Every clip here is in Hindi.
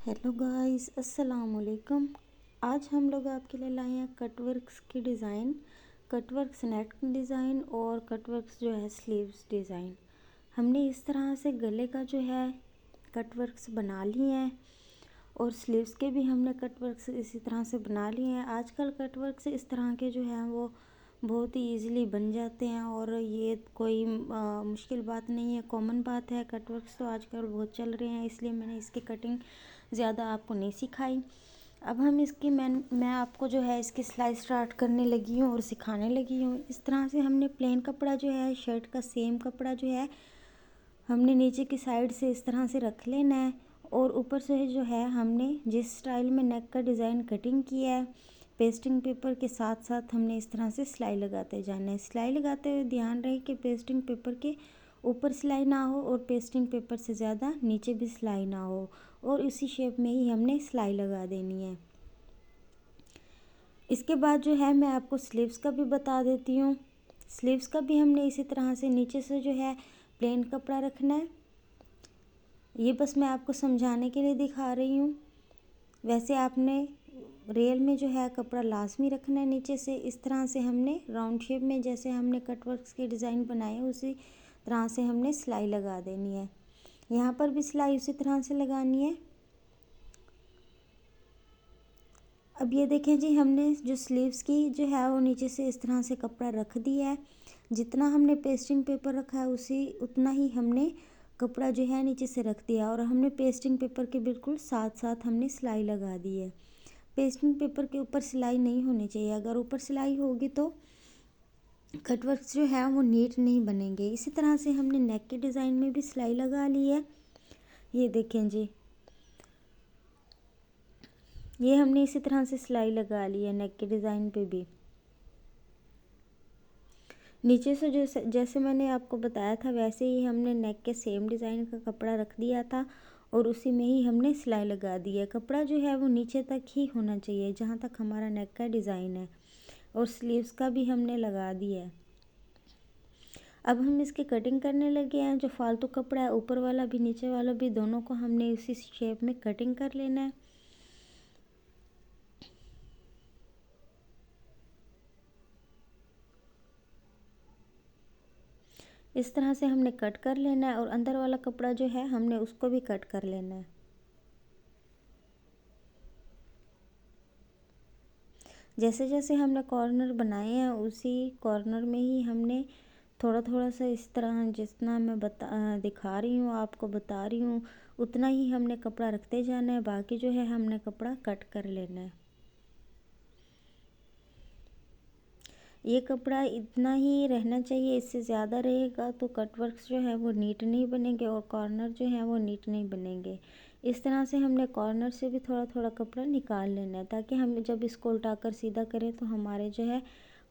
हेलो गाइस, अस्सलाम वालेकुम। आज हम लोग आपके लिए लाए हैं कटवर्क्स की डिज़ाइन, कटवर्क्स नेक डिज़ाइन और कटवर्क्स जो है स्लीव्स डिज़ाइन। हमने इस तरह से गले का जो है कटवर्क्स बना लिए हैं और स्लीव्स के भी हमने कटवर्क्स इसी तरह से बना लिए हैं। आजकल कटवर्क्स इस तरह के जो हैं वो बहुत ही ईज़िली बन जाते हैं और ये कोई मुश्किल बात नहीं है, कॉमन बात है। कटवर्क्स तो आजकल बहुत चल रहे हैं, इसलिए मैंने इसकी कटिंग ज़्यादा आपको नहीं सिखाई। अब हम इसकी मैं आपको जो है इसकी सिलाई स्टार्ट करने लगी हूँ और सिखाने लगी हूँ। इस तरह से हमने प्लेन कपड़ा जो है, शर्ट का सेम कपड़ा जो है, हमने नीचे की साइड से इस तरह से रख लेना है और ऊपर से जो है हमने जिस स्टाइल में नेक का डिज़ाइन कटिंग किया है, पेस्टिंग पेपर के साथ साथ हमने इस तरह से सिलाई लगाते जाना है। सिलाई लगाते हुए ध्यान रहे कि पेस्टिंग पेपर के ऊपर सिलाई ना हो और पेस्टिंग पेपर से ज़्यादा नीचे भी सिलाई ना हो, और इसी शेप में ही हमने सिलाई लगा देनी है। इसके बाद जो है मैं आपको स्लीव्स का भी बता देती हूँ। स्लीव्स का भी हमने इसी तरह से नीचे से जो है प्लेन कपड़ा रखना है। ये बस मैं आपको समझाने के लिए दिखा रही हूँ। वैसे आपने रियल में जो है कपड़ा लाजमी रखना है। नीचे से इस तरह से हमने राउंड शेप में जैसे हमने कटवर्क्स के डिज़ाइन बनाए उसी तरह से हमने सिलाई लगा देनी है। यहाँ पर भी सिलाई उसी तरह से लगानी है। अब ये देखें जी, हमने जो स्लीव्स की जो है वो नीचे से इस तरह से कपड़ा रख दिया है। जितना हमने पेस्टिंग पेपर रखा है उसी उतना ही हमने कपड़ा जो है नीचे से रख दिया और हमने पेस्टिंग पेपर के बिल्कुल साथ साथ हमने सिलाई लगा दी है। पेस्टिंग पेपर के ऊपर सिलाई नहीं होनी चाहिए। अगर ऊपर सिलाई होगी तो कटवर्क्स जो है वो नीट नहीं बनेंगे। इसी तरह से हमने नेक के डिज़ाइन में भी सिलाई लगा ली है। ये देखें जी, ये हमने इसी तरह से सिलाई लगा ली है नेक के डिज़ाइन पे भी। नीचे से जो जैसे मैंने आपको बताया था वैसे ही हमने नेक के सेम डिज़ाइन का कपड़ा रख दिया था और उसी में ही हमने सिलाई लगा दी है। कपड़ा जो है वो नीचे तक ही होना चाहिए जहाँ तक हमारा नेक का डिज़ाइन है, और स्लीव्स का भी हमने लगा दिया है। अब हम इसकी कटिंग करने लगे हैं। जो फालतू कपड़ा है ऊपर वाला भी नीचे वाला भी, दोनों को हमने उसी शेप में कटिंग कर लेना है। इस तरह से हमने कट कर लेना है और अंदर वाला कपड़ा जो है हमने उसको भी कट कर लेना है। जैसे जैसे हमने कॉर्नर बनाए हैं उसी कॉर्नर में ही हमने थोड़ा थोड़ा सा इस तरह जितना मैं दिखा रही हूँ, आपको बता रही हूँ, उतना ही हमने कपड़ा रखते जाना है। बाकी जो है हमने कपड़ा कट कर लेना है। ये कपड़ा इतना ही रहना चाहिए, इससे ज़्यादा रहेगा तो कटवर्क्स जो है वो नीट नहीं बनेंगे और कॉर्नर जो है वो नीट नहीं बनेंगे। इस तरह से हमने कॉर्नर से भी थोड़ा थोड़ा कपड़ा निकाल लेना है ताकि हम जब इसको उल्टाकर सीधा करें तो हमारे जो है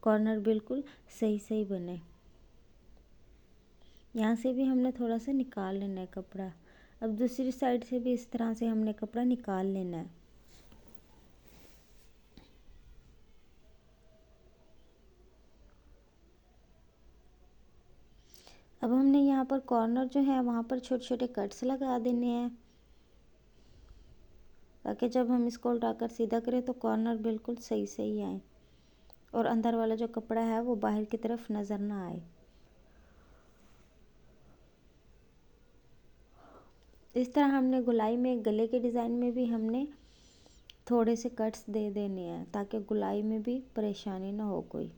कॉर्नर बिल्कुल सही सही बने। यहाँ से भी हमने थोड़ा सा निकाल लेना है कपड़ा। अब दूसरी साइड से भी इस तरह से हमने कपड़ा निकाल लेना है। अब हमने यहाँ पर कॉर्नर जो है वहाँ पर छोटे छोटे कट्स लगा देने हैं ताकि जब हम इसको उल्टाकर सीधा करें तो कॉर्नर बिल्कुल सही सही आए और अंदर वाला जो कपड़ा है वो बाहर की तरफ नज़र ना आए। इस तरह हमने गुलाई में गले के डिज़ाइन में भी हमने थोड़े से कट्स दे देने हैं ताकि गुलाई में भी परेशानी ना हो कोई।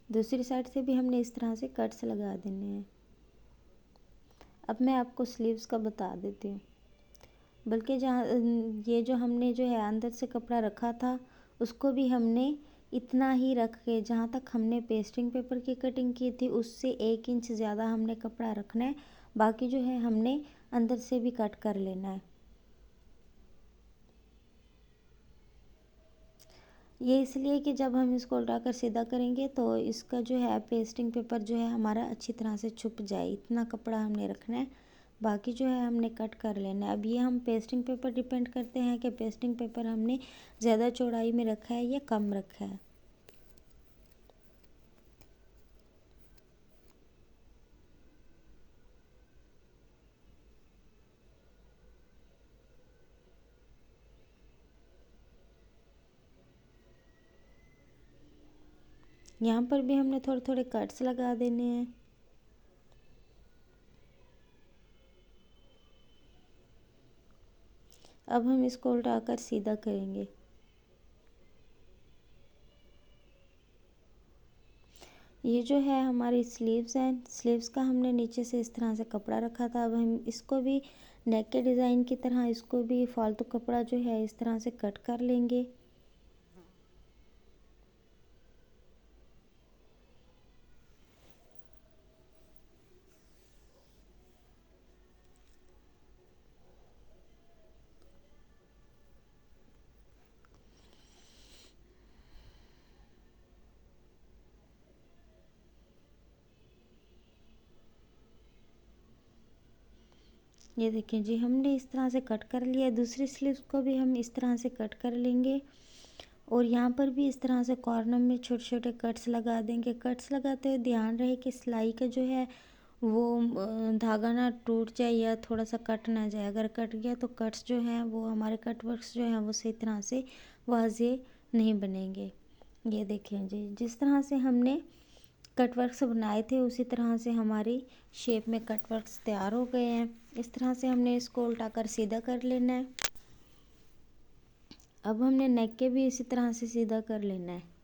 दूसरी साइड से भी हमने इस तरह से कट्स लगा देने हैं। अब मैं आपको स्लीव्स का बता देती हूँ। बल्कि जहाँ ये जो हमने जो है अंदर से कपड़ा रखा था उसको भी हमने इतना ही रख के, जहाँ तक हमने पेस्टिंग पेपर की कटिंग की थी उससे 1 इंच ज़्यादा हमने कपड़ा रखना है। बाकी जो है हमने अंदर से भी कट कर लेना है। ये इसलिए कि जब हम इसको उल्टाकर सीधा करेंगे तो इसका जो है पेस्टिंग पेपर जो है हमारा अच्छी तरह से छुप जाए, इतना कपड़ा हमने रखना है। बाकी जो है हमने कट कर लेना है। अब ये हम पेस्टिंग पेपर डिपेंड करते हैं कि पेस्टिंग पेपर हमने ज़्यादा चौड़ाई में रखा है या कम रखा है। यहाँ पर भी हमने थोड़े थोड़े कट्स लगा देने हैं। अब हम इसको उल्टाकर सीधा करेंगे। ये जो है हमारी स्लीव्स हैं, स्लीव्स का हमने नीचे से इस तरह से कपड़ा रखा था। अब हम इसको भी नेक के डिज़ाइन की तरह इसको भी फालतू कपड़ा जो है इस तरह से कट कर लेंगे। ये देखिए जी, हमने इस तरह से कट कर लिया। दूसरी स्लीव्स को भी हम इस तरह से कट कर लेंगे और यहाँ पर भी इस तरह से कॉर्नर में छोटे छोटे कट्स लगा देंगे। कट्स लगाते हुए ध्यान रहे कि सिलाई का जो है वो धागा ना टूट जाए या थोड़ा सा कट ना जाए। अगर कट गया तो कट्स जो हैं वो हमारे कट वर्क्स जो हैं वो सही तरह से वाज़े नहीं बनेंगे। ये देखें जी, जिस तरह से हमने कट वर्क्स बनाए थे उसी तरह से हमारी शेप में कट वर्क्स तैयार हो गए हैं। इस तरह से हमने इसको उल्टाकर सीधा कर लेना है। अब हमने नेक के भी इसी तरह से सीधा कर लेना है।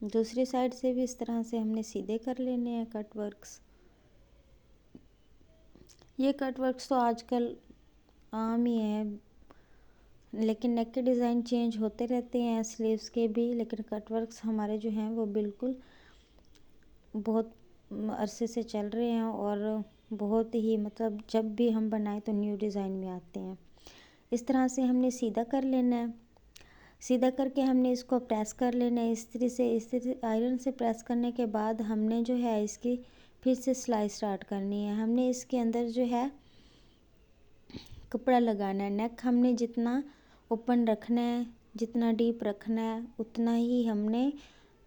दूसरी साइड से भी इस तरह से हमने सीधे कर लेने हैं कट वर्क्स। ये कट वर्क्स तो आजकल आम ही है, लेकिन नेक के डिज़ाइन चेंज होते रहते हैं, स्लीव्स के भी, लेकिन कट वर्क्स हमारे जो हैं वो बिल्कुल बहुत अरसे से चल रहे हैं और बहुत ही मतलब जब भी हम बनाए तो न्यू डिज़ाइन में आते हैं। इस तरह से हमने सीधा कर लेना है। सीधा करके हमने इसको प्रेस कर लेना है इस तरह से आयरन से प्रेस करने के बाद हमने जो है इसकी फिर से सिलाई स्टार्ट करनी है। हमने इसके अंदर जो है कपड़ा लगाना है। नेक हमने जितना ओपन रखना है, जितना डीप रखना है उतना ही हमने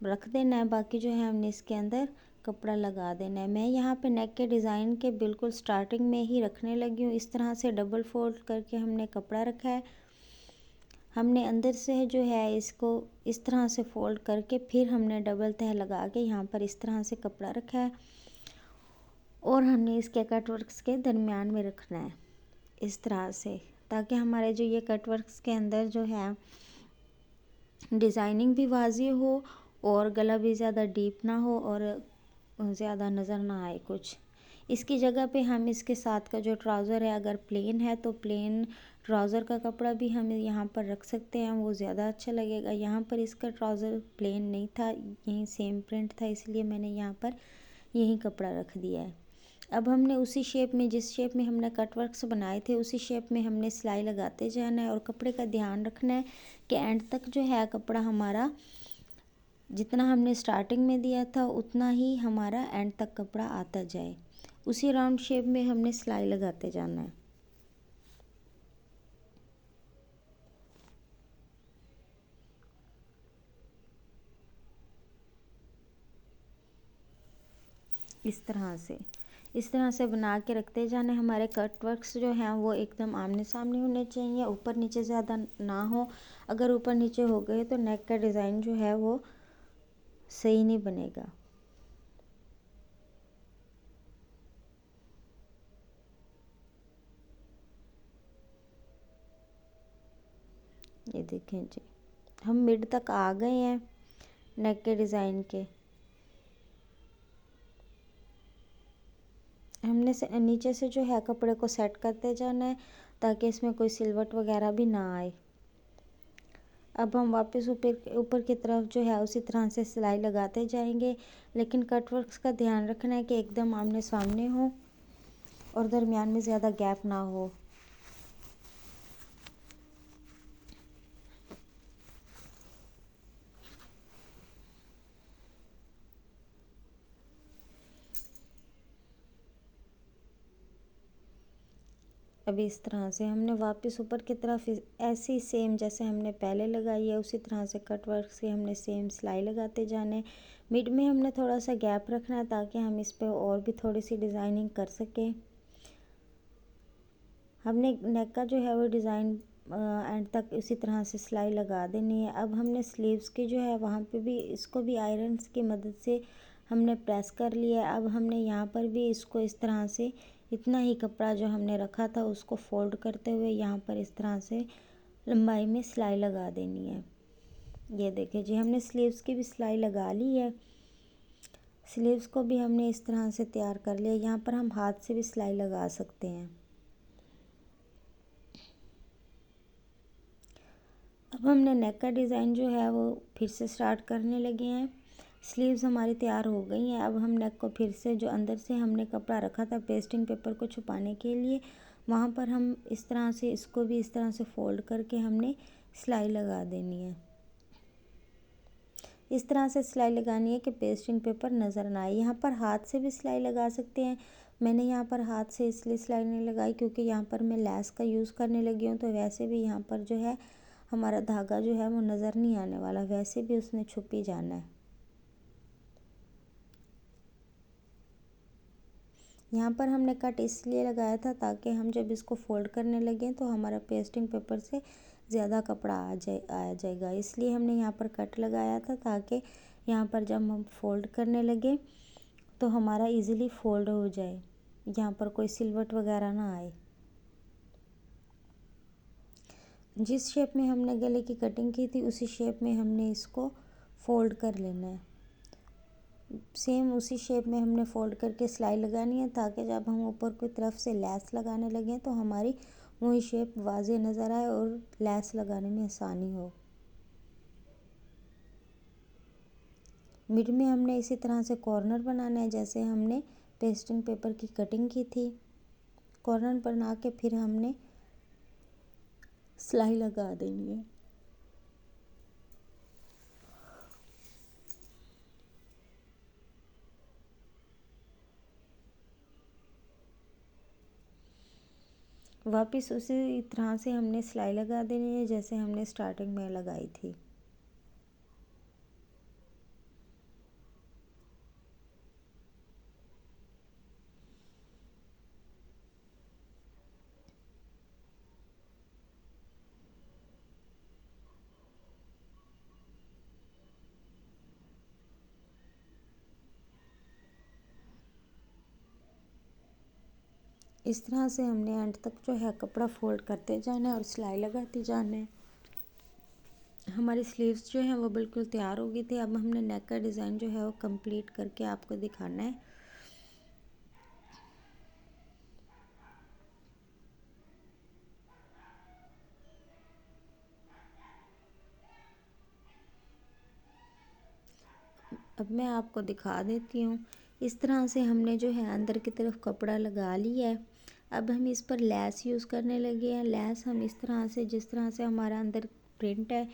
रख देना है। बाकी जो है हमने इसके अंदर कपड़ा लगा देना है। मैं यहाँ पे नेक के डिज़ाइन के बिल्कुल स्टार्टिंग में ही रखने लगी हूँ। इस तरह से डबल फोल्ड करके हमने कपड़ा रखा है। हमने अंदर से जो है इसको इस तरह से फोल्ड करके फिर हमने डबल तह लगा के यहाँ पर इस तरह से कपड़ा रखा है और हमने इसके कट वर्क्स के दरमियान में रखना है इस तरह से, ताकि हमारे जो ये कट वर्क्स के अंदर जो है डिज़ाइनिंग भी वाज़ेह हो और गला भी ज़्यादा डीप ना हो और ज़्यादा नज़र ना आए कुछ। इसकी जगह पे हम इसके साथ का जो ट्राउज़र है, अगर प्लेन है तो प्लेन ट्राउज़र का कपड़ा भी हम यहाँ पर रख सकते हैं, वो ज़्यादा अच्छा लगेगा। यहाँ पर इसका ट्राउज़र प्लेन नहीं था, यहीं सेम प्रिंट था, इसलिए मैंने यहाँ पर यही कपड़ा रख दिया है। अब हमने उसी शेप में, जिस शेप में हमने कट वर्क्स बनाए थे उसी शेप में हमने सिलाई लगाते जाना है और कपड़े का ध्यान रखना है कि एंड तक जो है कपड़ा हमारा जितना हमने स्टार्टिंग में दिया था उतना ही हमारा एंड तक कपड़ा आता जाए। उसी राउंड शेप में हमने सिलाई लगाते जाना है। इस तरह से बना के रखते जाने। हमारे कट वर्क्स जो हैं वो एकदम आमने सामने होने चाहिए, ऊपर नीचे ज़्यादा ना हो। अगर ऊपर नीचे हो गए तो नेक का डिज़ाइन जो है वो सही नहीं बनेगा। ये देखें जी, हम मिड तक आ गए हैं नेक के डिज़ाइन के। हमने से नीचे से जो है कपड़े को सेट करते जाना है ताकि इसमें कोई सिलवट वगैरह भी ना आए। अब हम वापस ऊपर ऊपर की तरफ जो है उसी तरह से सिलाई लगाते जाएंगे, लेकिन कट वर्क्स का ध्यान रखना है कि एकदम आमने सामने हो और दरमियान में ज़्यादा गैप ना हो। अभी इस तरह से हमने वापस ऊपर की तरफ ऐसी सेम जैसे हमने पहले लगाई है उसी तरह से कट वर्क से हमने सेम सिलाई लगाते जाने। मिड में हमने थोड़ा सा गैप रखना है ताकि हम इस पर और भी थोड़ी सी डिज़ाइनिंग कर सकें। हमने नेक का जो है वो डिज़ाइन एंड तक उसी तरह से सिलाई लगा देनी है। अब हमने स्लीव्स की जो है वहाँ पे भी इसको भी आयरन्स की मदद से हमने प्रेस कर लिया है। अब हमने यहाँ पर भी इसको इस तरह से इतना ही कपड़ा जो हमने रखा था उसको फोल्ड करते हुए यहाँ पर इस तरह से लंबाई में सिलाई लगा देनी है। ये देखिए जी, हमने स्लीव्स की भी सिलाई लगा ली है। स्लीव्स को भी हमने इस तरह से तैयार कर लिया। यहाँ पर हम हाथ से भी सिलाई लगा सकते हैं। अब हमने नेक का डिज़ाइन जो है वो फिर से स्टार्ट करने लगे हैं। स्लीव्स हमारी तैयार हो गई हैं। अब हम नेक को फिर से जो अंदर से हमने कपड़ा रखा था पेस्टिंग पेपर को छुपाने के लिए, वहाँ पर हम इस तरह से इसको भी इस तरह से फोल्ड करके हमने सिलाई लगा देनी है। इस तरह से सिलाई लगानी है कि पेस्टिंग पेपर नज़र ना आए। यहाँ पर हाथ से भी सिलाई लगा सकते हैं। मैंने यहाँ पर हाथ से इसलिए सिलाई नहीं लगाई क्योंकि यहाँ पर मैं लेस का यूज़ करने लगी हूँ, तो वैसे भी यहाँ पर जो है हमारा धागा जो है वो नज़र नहीं आने वाला, वैसे भी उसने छुप ही जाना है। यहाँ पर हमने कट इसलिए लगाया था ताकि हम जब इसको फोल्ड करने लगे तो हमारा पेस्टिंग पेपर से ज़्यादा कपड़ा आ जाएगा, इसलिए हमने यहाँ पर कट लगाया था ताकि यहाँ पर जब हम फोल्ड करने लगे तो हमारा इजीली फोल्ड हो जाए, यहाँ पर कोई सिलवट वगैरह ना आए। जिस शेप में हमने गले की कटिंग की थी उसी शेप में हमने इसको फोल्ड कर लेना है। सेम उसी शेप में हमने फोल्ड करके सिलाई लगानी है ताकि जब हम ऊपर की तरफ से लेस लगाने लगें तो हमारी वही शेप वाज़ेह नज़र आए और लेस लगाने में आसानी हो। मिड में हमने इसी तरह से कॉर्नर बनाना है जैसे हमने पेस्टिंग पेपर की कटिंग की थी। कॉर्नर बना के फिर हमने सिलाई लगा देनी है। वापस उसी तरह से हमने सिलाई लगा देनी है जैसे हमने स्टार्टिंग में लगाई थी। इस तरह से हमने एंड तक जो है कपड़ा फोल्ड करते जाना है और सिलाई लगाती जाना है। हमारी स्लीव्स जो हैं वो बिल्कुल तैयार हो गई थी। अब हमने नेक का डिज़ाइन जो है वो कंप्लीट करके आपको दिखाना है। अब मैं आपको दिखा देती हूँ। इस तरह से हमने जो है अंदर की तरफ कपड़ा लगा लिया है। अब हम इस पर लेस यूज़ करने लगे हैं। लेस हम इस तरह से जिस तरह से हमारा अंदर प्रिंट है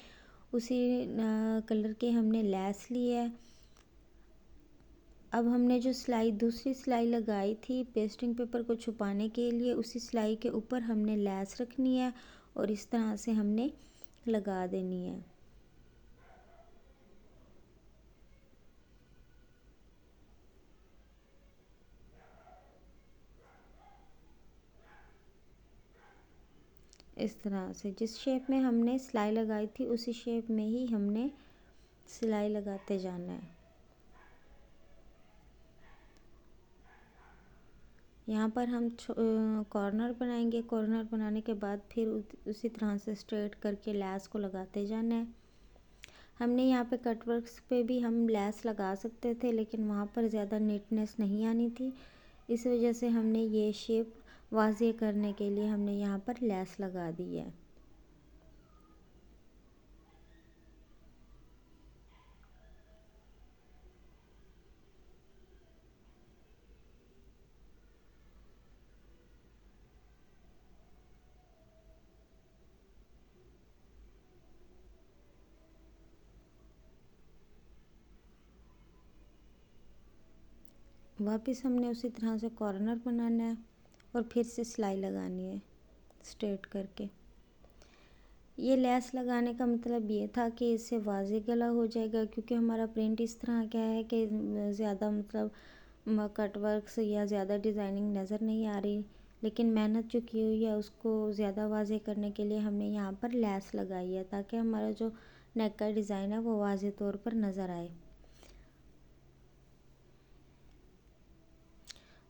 उसी कलर के हमने लेस ली है। अब हमने जो सिलाई दूसरी सिलाई लगाई थी पेस्टिंग पेपर को छुपाने के लिए उसी सिलाई के ऊपर हमने लेस रखनी है और इस तरह से हमने लगा देनी है। इस तरह से जिस शेप में हमने सिलाई लगाई थी उसी शेप में ही हमने सिलाई लगाते जाना है। यहाँ पर हम कॉर्नर बनाएंगे। कॉर्नर बनाने के बाद फिर उसी तरह से स्ट्रेट करके लेस को लगाते जाना है। हमने यहाँ पे कट वर्क्स पे भी हम लेस लगा सकते थे लेकिन वहाँ पर ज़्यादा नीटनेस नहीं आनी थी, इस वजह से हमने ये शेप वाज़ेह करने के लिए हमने यहाँ पर लेस लगा दी है। वापस हमने उसी तरह से कॉर्नर बनाना है और फिर से सिलाई लगानी है। स्ट्रेट करके। ये लेस लगाने का मतलब ये था कि इससे वाज़ेह गला हो जाएगा, क्योंकि हमारा प्रिंट इस तरह का है कि ज़्यादा मतलब कट वर्क्स या ज़्यादा डिज़ाइनिंग नज़र नहीं आ रही, लेकिन मेहनत जो की हुई है उसको ज़्यादा वाज़ेह करने के लिए हमने यहाँ पर लेस लगाई है, ताकि हमारा जो नेक का डिज़ाइन है वो वाज़ेह तौर पर नज़र आए।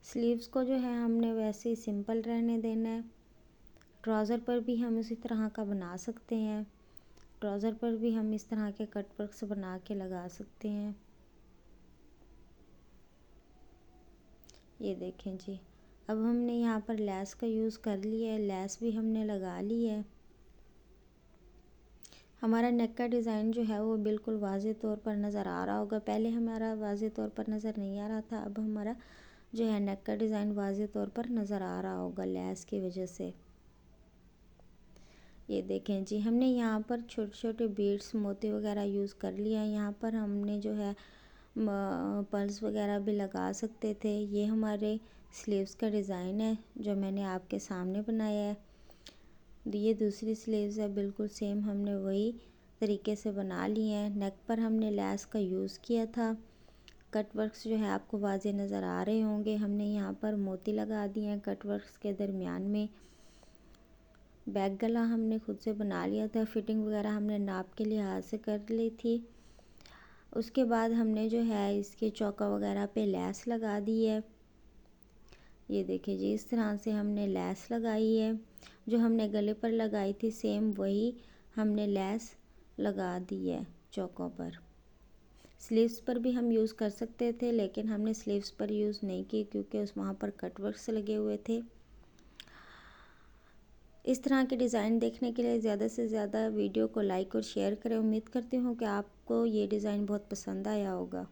स्लीव्स को जो है हमने वैसे ही सिंपल रहने देना है। ट्राउज़र पर भी हम इसी तरह का बना सकते हैं। ट्राउज़र पर भी हम इस तरह के कट वर्क्स बना के लगा सकते हैं। ये देखें जी, अब हमने यहाँ पर लेस का यूज़ कर लिया है, लेस भी हमने लगा ली है। हमारा नेक का डिज़ाइन जो है वो बिल्कुल वाज़ेह तौर पर नज़र आ रहा होगा। पहले हमारा वाज़ेह तौर पर नज़र नहीं आ रहा था, अब हमारा जो है नेक का डिज़ाइन वाज़ेह तौर पर नज़र आ रहा होगा लेस की वजह से। ये देखें जी, हमने यहाँ पर छोटे छोटे बीड्स मोती वगैरह यूज़ कर लिया है। यहाँ पर हमने जो है पर्ल्स वगैरह भी लगा सकते थे। ये हमारे स्लीव्स का डिज़ाइन है जो मैंने आपके सामने बनाया है। ये दूसरी स्लीव्स है, बिल्कुल सेम हमने वही तरीके से बना लिए हैं। नेक पर हमने लेस का यूज़ किया था। कट वर्क्स जो है आपको वाज़ेह नज़र आ रहे होंगे। हमने यहाँ पर मोती लगा दिए हैं कट वर्क्स के दरमियान में। बैक गला हमने खुद से बना लिया था, फिटिंग वगैरह हमने नाप के लिहाज से कर ली थी। उसके बाद हमने जो है इसके चौका वगैरह पे लेस लगा दी है। ये देखिए जी, इस तरह से हमने लेस लगाई है। जो हमने गले पर लगाई थी सेम वही हमने लेस लगा दी है चौकों पर। स्लीव्स पर भी हम यूज़ कर सकते थे, लेकिन हमने स्लीव्स पर यूज़ नहीं की क्योंकि वहाँ पर कट वर्क्स लगे हुए थे। इस तरह के डिज़ाइन देखने के लिए ज़्यादा से ज़्यादा वीडियो को लाइक और शेयर करें। उम्मीद करती हूँ कि आपको ये डिज़ाइन बहुत पसंद आया होगा।